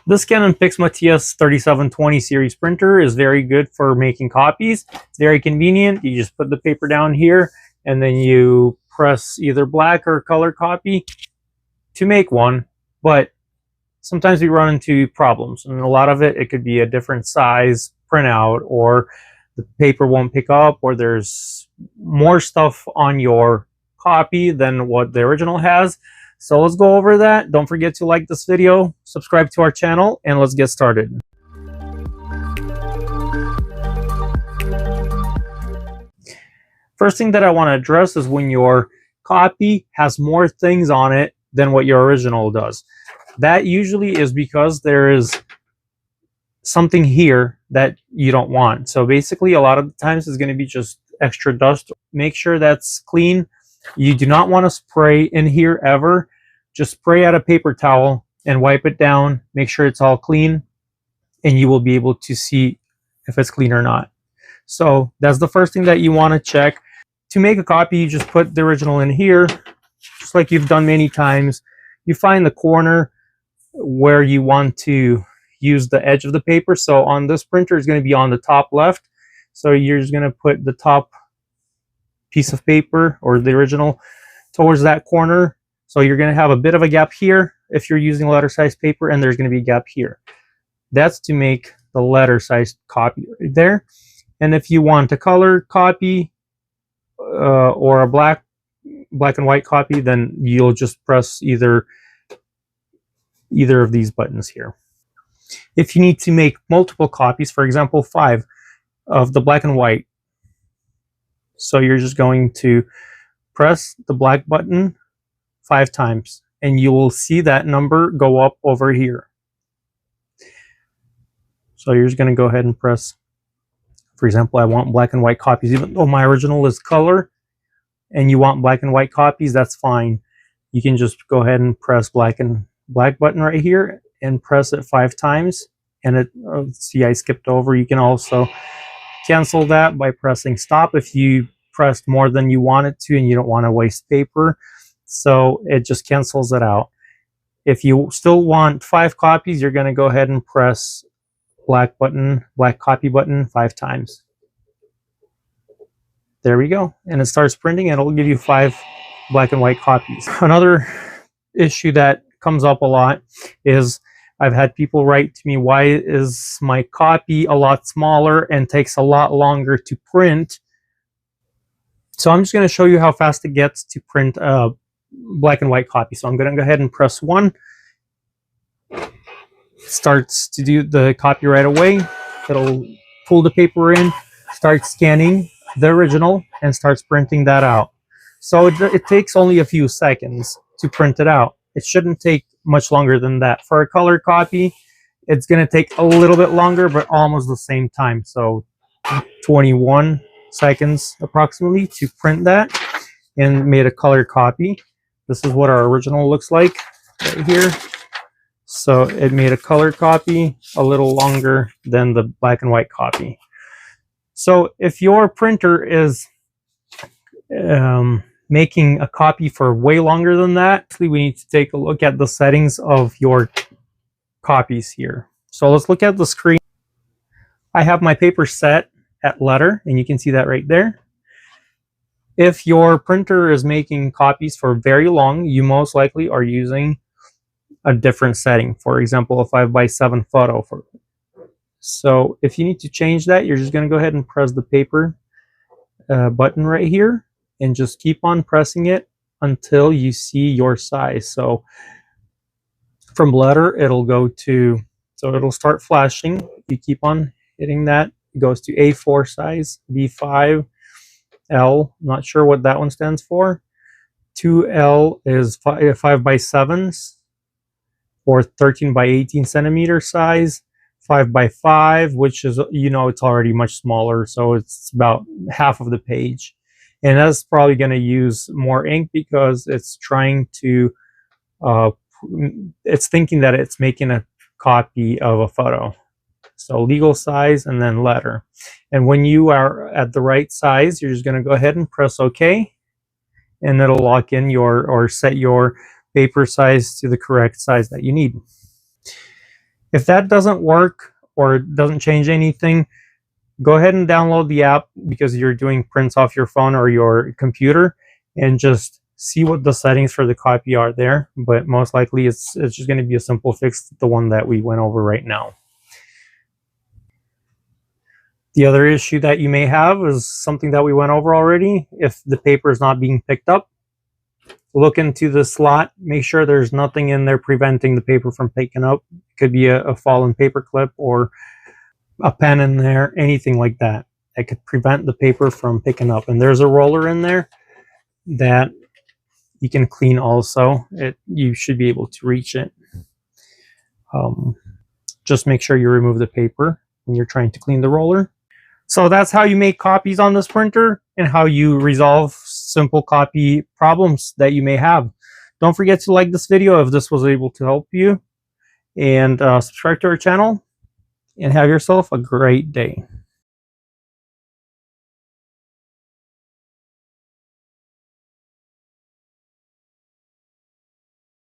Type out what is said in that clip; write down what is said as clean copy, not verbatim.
This Canon Pixma TS3720 series printer is very good for making copies. It's very convenient. You just put the paper down here and then you press either black or color copy to make one. But sometimes we run into problems, and a lot of it could be a different size printout, or the paper won't pick up, or there's more stuff on your copy than what the original has. So let's go over that. Don't forget to like this video, subscribe to our channel, and let's get started. First thing that I want to address is when your copy has more things on it than what your original does. That usually is because there is something here that you don't want. So basically, a lot of the times it's going to be just extra dust. Make sure that's clean. You do not want to spray in here ever. Just spray out a paper towel and wipe it down. Make sure it's all clean, and you will be able to see if it's clean or not. So that's the first thing that you want to check. To make a copy, you just put the original in here, just like you've done many times. You find the corner where you want to use the edge of the paper. So on this printer, it's going to be on the top left. So you're just going to put the top piece of paper or the original towards that corner. So you're going to have a bit of a gap here if you're using letter size paper, and there's going to be a gap here. That's to make the letter size copy right there. And if you want a color copy or a black and white copy, then you'll just press either of these buttons here. If you need to make multiple copies, for example 5 of the black and white, so you're just going to press the black button 5 times, and you will see that number go up over here. So you're just going to go ahead and press, for example, I want black and white copies. Even though my original is color and you want black and white copies, that's fine. You can just go ahead and press black button right here and press it 5 times. And it, see, I skipped over. You can also cancel that by pressing stop if you pressed more than you wanted to and you don't want to waste paper. So it just cancels it out. If you still want 5 copies, you're going to go ahead and press black copy button 5 times. There we go. And it starts printing, and it'll give you 5 black and white copies. Another issue that comes up a lot is I've had people write to me, why is my copy a lot smaller and takes a lot longer to print? So I'm just going to show you how fast it gets to print a black and white copy. So I'm going to go ahead and press 1. It starts to do the copy right away. It'll pull the paper in, start scanning the original, and starts printing that out. So it takes only a few seconds to print it out. It shouldn't take much longer than that. For a color copy, it's going to take a little bit longer, but almost the same time. So 21 seconds approximately to print that, and made a color copy. This is what our original looks like right here. So it made a color copy a little longer than the black and white copy. So if your printer is making a copy for way longer than that, we need to take a look at the settings of your copies here. So let's look at the screen. I have my paper set at letter, and you can see that right there. If your printer is making copies for very long, you most likely are using a different setting. For example, a 5x7 photo. So if you need to change that, you're just going to go ahead and press the paper button right here, and just keep on pressing it until you see your size. So from letter, it'll go to, so it'll start flashing. You keep on hitting that. It goes to A4 size, B5, L, not sure what that one stands for. 2L is 5x7s or 13x18 centimeter size. 5x5, which is, you know, it's already much smaller, so it's about half of the page. And that's probably going to use more ink because it's trying to, it's thinking that it's making a copy of a photo. So legal size and then letter. And when you are at the right size, you're just going to go ahead and press OK. And it'll lock in your, or set your paper size to the correct size that you need. If that doesn't work or doesn't change anything, go ahead and download the app because you're doing prints off your phone or your computer, and just see what the settings for the copy are there. But most likely it's just going to be a simple fix, the one that we went over right now. The other issue that you may have is something that we went over already. If the paper is not being picked up, look into the slot, make sure there's nothing in there preventing the paper from picking up. It could be a fallen paper clip or a pen in there, anything like that that could prevent the paper from picking up. And there's a roller in there that you can clean also. You should be able to reach it. Just make sure you remove the paper when you're trying to clean the roller. So that's how you make copies on this printer and how you resolve simple copy problems that you may have. Don't forget to like this video if this was able to help you, and subscribe to our channel, and have yourself a great day.